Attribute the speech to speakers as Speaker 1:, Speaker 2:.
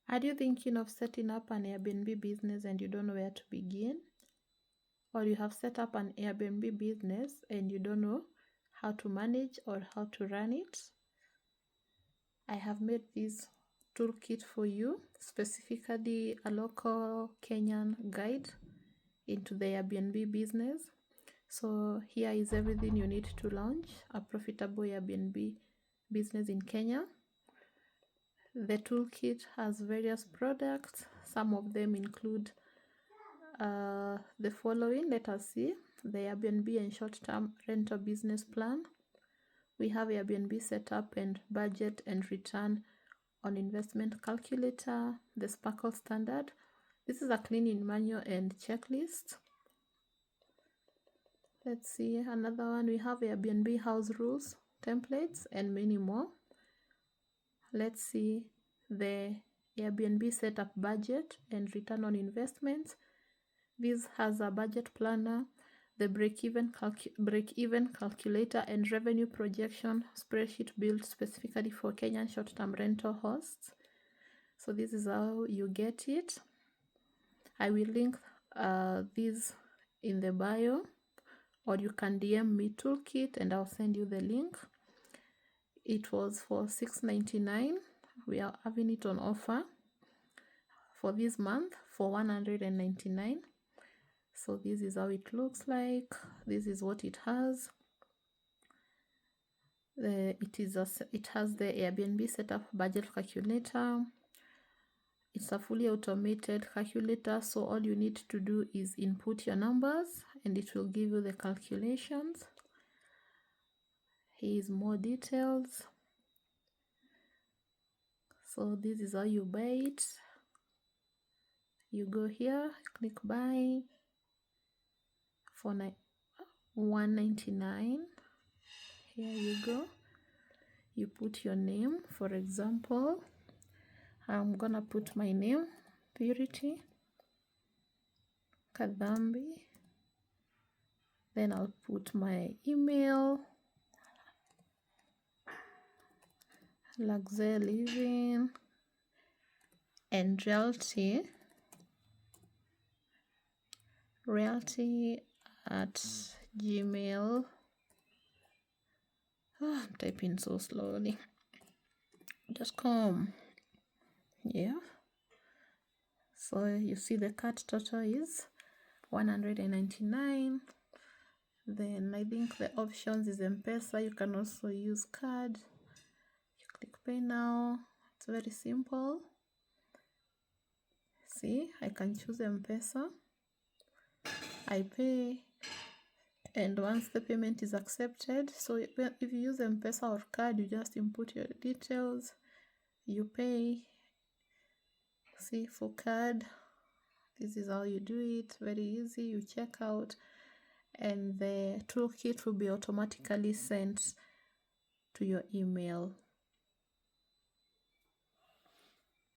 Speaker 1: Are you thinking of setting up an Airbnb business and you don't know where to begin? Or you have set up an Airbnb business and you don't know how to manage or how to run it? I have made this toolkit for you, specifically a local Kenyan guide into the Airbnb business. So here is everything you need to launch a profitable Airbnb business in Kenya. The toolkit has various products. Some of them include the following. Let us see: the Airbnb and short-term rental business plan. We have Airbnb setup and budget and return on investment calculator, the Sparkle standard. This is a cleaning manual and checklist. Let's see another one. We have Airbnb house rules, templates, and many more. Let's see the Airbnb setup budget and return on investments. This has a budget planner, the break-even calculator, and revenue projection spreadsheet built specifically for Kenyan short-term rental hosts. So this is how you get it. I will link these in the bio, or you can DM me toolkit and I'll send you the link. It was for $6.99. We are having it on offer for this month for $199. So this is how it looks like. This is what it has. It has the Airbnb setup budget calculator. It's a fully automated calculator, so all you need to do is input your numbers and it will give you the calculations. Here's more details. So this is how you buy it. You go here, click buy for $199. Here you go. You put your name. For example, I'm gonna put my name, Purity Kadhambi. Then I'll put my email, LUXE Living, and Realty at Gmail. I'm typing so slowly. .com. Yeah. So you see the cart total is $199. Then I think the options is M-Pesa. You can also use card. You click pay now. It's very simple. See, I can choose M-Pesa. I pay, and once the payment is accepted, so if you use M-Pesa or card, you just input your details, you pay. See, for card, this is how you do it. Very easy. You check out and the toolkit will be automatically sent to your email.